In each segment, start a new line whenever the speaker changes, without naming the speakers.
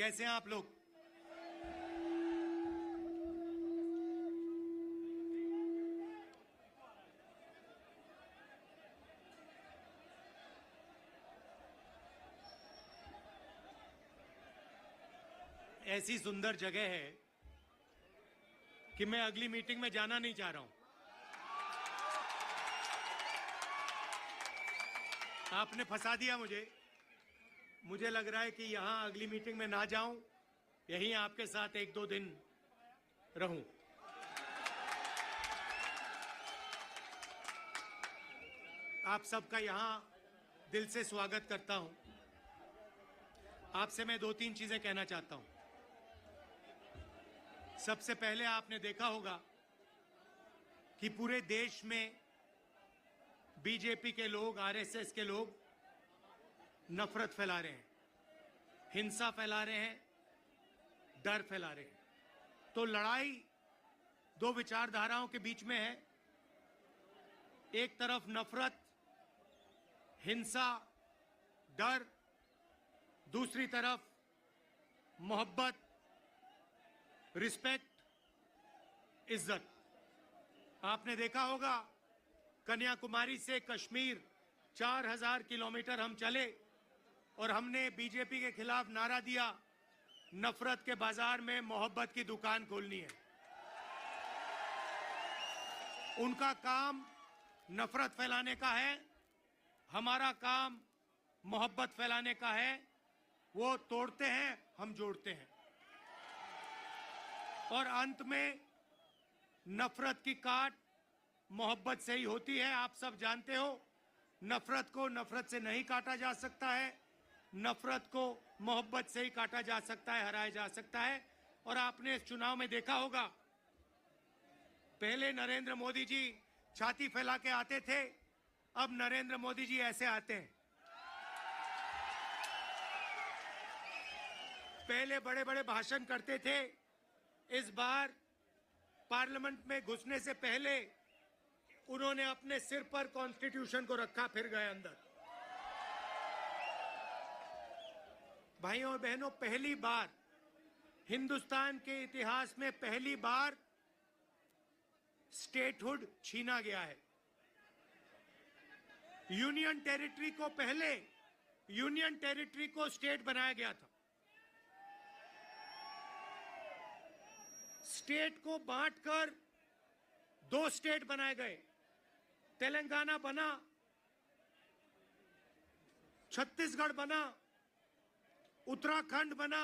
कैसे हैं आप लोग? ऐसी सुंदर जगह है कि मैं अगली मीटिंग में जाना नहीं चाह रहा हूं। आपने फंसा दिया मुझे लग रहा है कि यहां अगली मीटिंग में ना जाऊं, यहीं आपके साथ 1-2 दिन रहूं। आप सबका यहां दिल से स्वागत करता हूं। आपसे मैं 2-3 चीजें कहना चाहता हूं। सबसे पहले आपने देखा होगा कि पूरे देश में बीजेपी के लोग, आरएसएस के लोग नफरत फैला रहे हैं, हिंसा फैला रहे हैं, डर फैला रहे हैं। तो लड़ाई दो विचारधाराओं के बीच में है। एक तरफ नफरत, हिंसा, डर, दूसरी तरफ मोहब्बत, रिस्पेक्ट, इज्जत। आपने देखा होगा कन्याकुमारी से कश्मीर 4000 किलोमीटर हम चले और हमने बीजेपी के खिलाफ नारा दिया, नफरत के बाजार में मोहब्बत की दुकान खोलनी है। उनका काम नफरत फैलाने का है, हमारा काम मोहब्बत फैलाने का है। वो तोड़ते हैं, हम जोड़ते हैं। और अंत में नफरत की काट मोहब्बत से ही होती है। आप सब जानते हो, नफरत को नफरत से नहीं काटा जा सकता है, नफरत को मोहब्बत से ही काटा जा सकता है, हराया जा सकता है। और आपने इस चुनाव में देखा होगा, पहले नरेंद्र मोदी जी छाती फैला के आते थे, अब नरेंद्र मोदी जी ऐसे आते हैं। पहले बड़े बड़े भाषण करते थे, इस बार पार्लियामेंट में घुसने से पहले उन्होंने अपने सिर पर कॉन्स्टिट्यूशन को रखा, फिर गए अंदर। भाइयों और बहनों, पहली बार हिंदुस्तान के इतिहास में पहली बार स्टेटहुड छीना गया है। यूनियन टेरिटरी को पहले यूनियन टेरिटरी को स्टेट बनाया गया था। स्टेट को बांटकर 2 स्टेट बनाए गए। तेलंगाना बना, छत्तीसगढ़ बना, उत्तराखंड बना,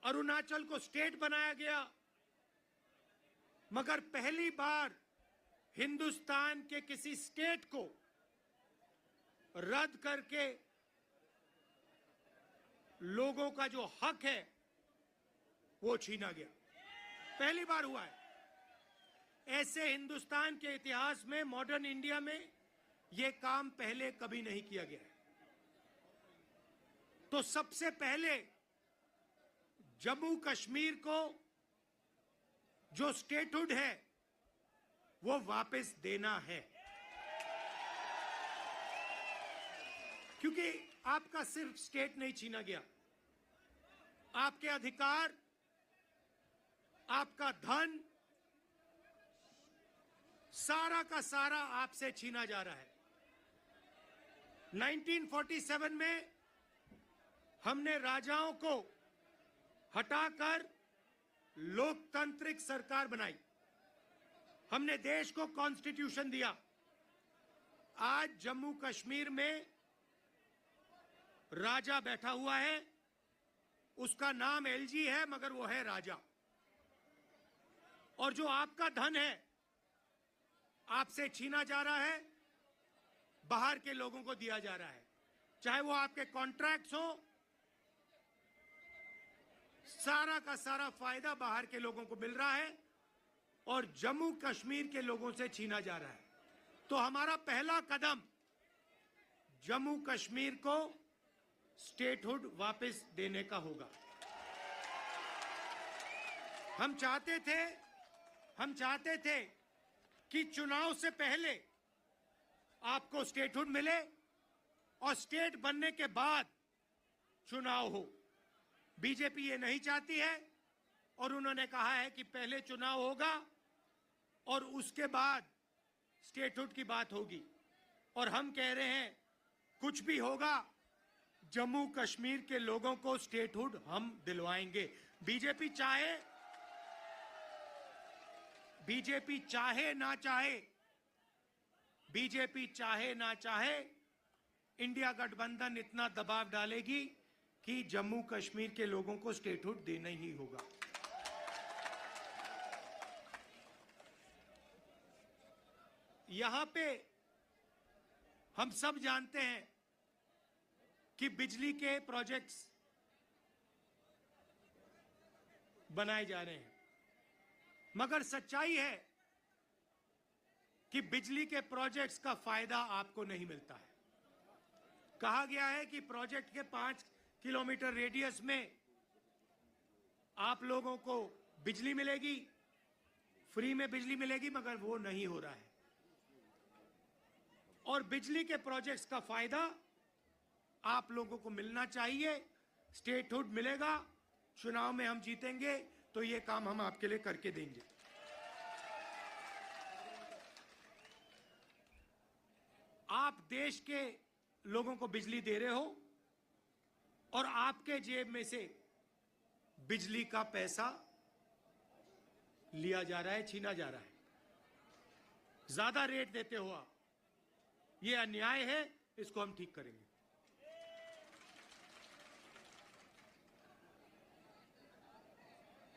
अरुणाचल को स्टेट बनाया गया। मगर पहली बार हिंदुस्तान के किसी स्टेट को रद्द करके लोगों का जो हक है वो छीना गया। पहली बार हुआ है। ऐसे हिंदुस्तान के इतिहास में, मॉडर्न इंडिया में यह काम पहले कभी नहीं किया गया है। तो सबसे पहले जम्मू कश्मीर को जो स्टेटहुड है वो वापस देना है। क्योंकि आपका सिर्फ स्टेट नहीं छीना गया, आपके अधिकार, आपका धन, सारा का सारा आपसे छीना जा रहा है। 1947 में हमने राजाओं को हटाकर लोकतांत्रिक सरकार बनाई, हमने देश को कॉन्स्टिट्यूशन दिया। आज जम्मू कश्मीर में राजा बैठा हुआ है, उसका नाम एलजी है, मगर वो है राजा। और जो आपका धन है आपसे छीना जा रहा है, बाहर के लोगों को दिया जा रहा है। चाहे वो आपके कॉन्ट्रैक्ट्स हो, सारा का सारा फायदा बाहर के लोगों को मिल रहा है और जम्मू कश्मीर के लोगों से छीना जा रहा है। तो हमारा पहला कदम जम्मू कश्मीर को स्टेटहुड वापस देने का होगा। हम चाहते थे कि चुनाव से पहले आपको स्टेटहुड मिले और स्टेट बनने के बाद चुनाव हो। बीजेपी ये नहीं चाहती है और उन्होंने कहा है कि पहले चुनाव होगा और उसके बाद स्टेटहुड की बात होगी। और हम कह रहे हैं कुछ भी होगा, जम्मू कश्मीर के लोगों को स्टेटहुड हम दिलवाएंगे। बीजेपी चाहे ना चाहे, इंडिया गठबंधन इतना दबाव डालेगी कि जम्मू कश्मीर के लोगों को स्टेटहुड देना ही होगा। यहां पे हम सब जानते हैं कि बिजली के प्रोजेक्ट्स बनाए जा रहे हैं, मगर सच्चाई है कि बिजली के प्रोजेक्ट्स का फायदा आपको नहीं मिलता है। कहा गया है कि प्रोजेक्ट के 5 किलोमीटर रेडियस में आप लोगों को बिजली मिलेगी, फ्री में बिजली मिलेगी, मगर वो नहीं हो रहा है। और बिजली के प्रोजेक्ट्स का फायदा आप लोगों को मिलना चाहिए। स्टेटहुड मिलेगा, चुनाव में हम जीतेंगे तो ये काम हम आपके लिए करके देंगे। आप देश के लोगों को बिजली दे रहे हो और आपके जेब में से बिजली का पैसा लिया जा रहा है, छीना जा रहा है। ज्यादा रेट देते हो आप, ये अन्याय है, इसको हम ठीक करेंगे।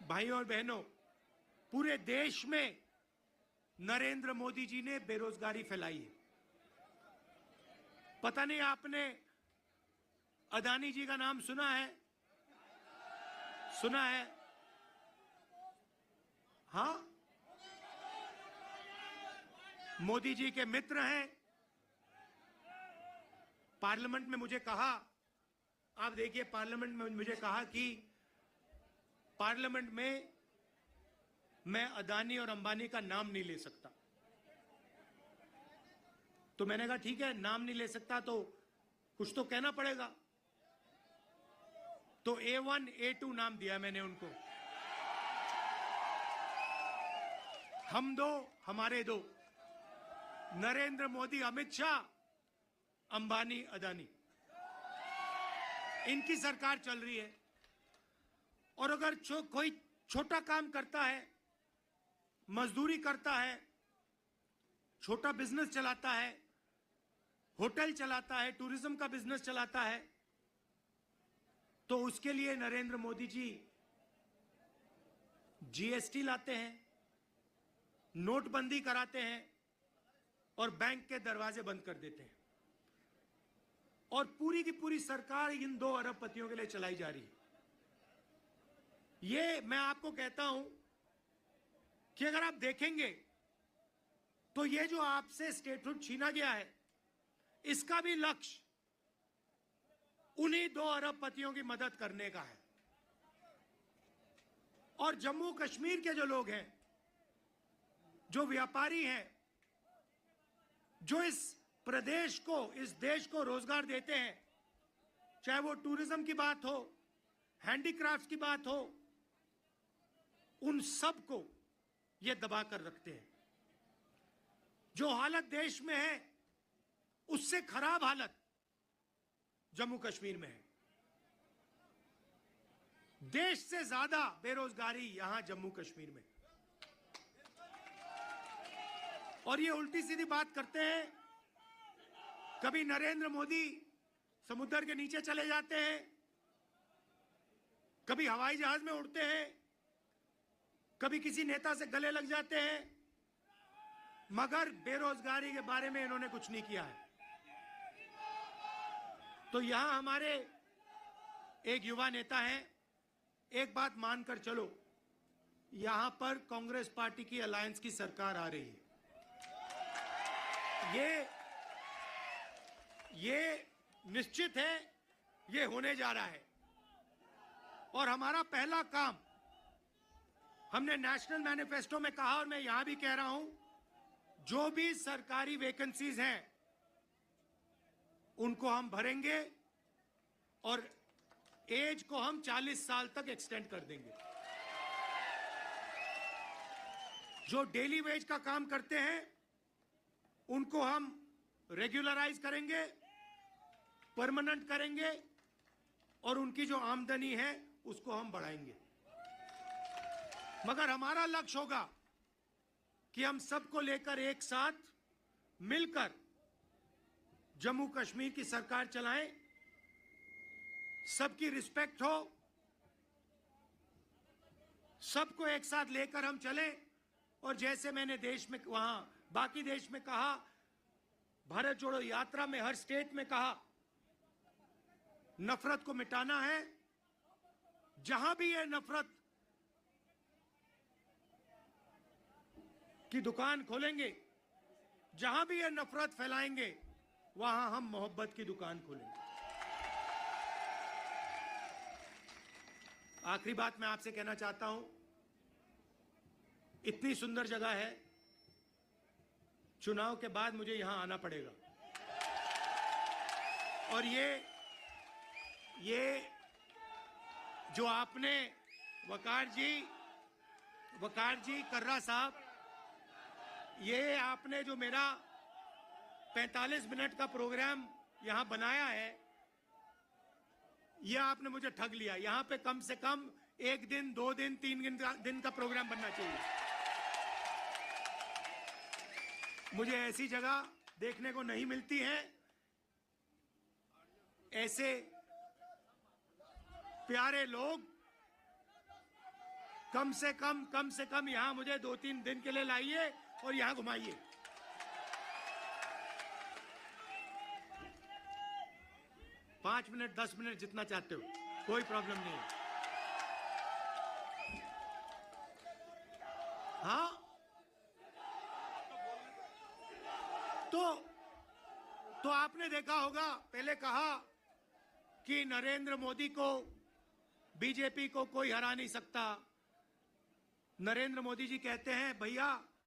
भाइयों और बहनों, पूरे देश में नरेंद्र मोदी जी ने बेरोजगारी फैलाई है। पता नहीं आपने अदानी जी का नाम सुना है? सुना है? हाँ, मोदी जी के मित्र हैं। पार्लियामेंट में मुझे कहा, आप देखिए, पार्लियामेंट में मुझे कहा कि पार्लियामेंट में मैं अदानी और अंबानी का नाम नहीं ले सकता। तो मैंने कहा ठीक है, नाम नहीं ले सकता तो कुछ तो कहना पड़ेगा। तो A1 A2 नाम दिया मैंने उनको। हम दो, हमारे दो, नरेंद्र मोदी, अमित शाह, अंबानी, अदानी, इनकी सरकार चल रही है। और अगर कोई छोटा काम करता है, मजदूरी करता है, छोटा बिजनेस चलाता है, होटल चलाता है, टूरिज्म का बिजनेस चलाता है, तो उसके लिए नरेंद्र मोदी जी GST लाते हैं, नोटबंदी कराते हैं और बैंक के दरवाजे बंद कर देते हैं। और पूरी की पूरी सरकार इन 2 अरबपतियों के लिए चलाई जा रही है। ये मैं आपको कहता हूं कि अगर आप देखेंगे तो ये जो आपसे स्टेटहुड छीना गया है, इसका भी लक्ष्य उन्हीं 2 अरबपतियों की मदद करने का है। और जम्मू कश्मीर के जो लोग हैं, जो व्यापारी हैं, जो इस प्रदेश को, इस देश को रोजगार देते हैं, चाहे वो टूरिज्म की बात हो, हैंडीक्राफ्ट की बात हो, उन सब को ये दबा कर रखते हैं। जो हालत देश में है, उससे खराब हालत जम्मू कश्मीर में है। देश से ज्यादा बेरोजगारी यहां जम्मू कश्मीर में। और ये उल्टी सीधी बात करते हैं। कभी नरेंद्र मोदी समुद्र के नीचे चले जाते हैं, कभी हवाई जहाज में उड़ते हैं, कभी किसी नेता से गले लग जाते हैं, मगर बेरोजगारी के बारे में इन्होंने कुछ नहीं किया है। तो यहां हमारे एक युवा नेता हैं, एक बात मानकर चलो, यहां पर कांग्रेस पार्टी की अलायंस की सरकार आ रही है। ये निश्चित है, ये होने जा रहा है। और हमारा पहला काम, हमने नेशनल मैनिफेस्टो में कहा और मैं यहां भी कह रहा हूं, जो भी सरकारी वैकेंसीज हैं उनको हम भरेंगे और एज को हम 40 साल तक एक्सटेंड कर देंगे। जो डेली वेज का काम करते हैं उनको हम रेगुलराइज करेंगे, परमानेंट करेंगे और उनकी जो आमदनी है उसको हम बढ़ाएंगे। मगर हमारा लक्ष्य होगा कि हम सबको लेकर एक साथ मिलकर जम्मू कश्मीर की सरकार चलाएं, सबकी रिस्पेक्ट हो, सबको एक साथ लेकर हम चलें। और जैसे मैंने देश में वहां बाकी देश में कहा, भारत जोड़ो यात्रा में हर स्टेट में कहा, नफरत को मिटाना है। जहां भी ये नफरत की दुकान खोलेंगे, जहां भी ये नफरत फैलाएंगे, वहां हम मोहब्बत की दुकान खोलेंगे। आखिरी बात मैं आपसे कहना चाहता हूं, इतनी सुंदर जगह है, चुनाव के बाद मुझे यहां आना पड़ेगा। और ये जो आपने वकार जी कर्रा साहब, ये आपने जो मेरा 45 मिनट का प्रोग्राम यहां बनाया है, ये आपने मुझे ठग लिया। यहां पे कम से कम 1 दिन, 2 दिन, 3 दिन का प्रोग्राम बनना चाहिए। मुझे ऐसी जगह देखने को नहीं मिलती है। ऐसे प्यारे लोग कम से कम यहां मुझे 2-3 दिन के लिए लाइए और यहां घुमाइए। पांच मिनट, 10 मिनट, जितना चाहते हो, कोई प्रॉब्लम नहीं है। हाँ, तो आपने देखा होगा, पहले कहा कि नरेंद्र मोदी को, बीजेपी को कोई हरा नहीं सकता। नरेंद्र मोदी जी कहते हैं, भैया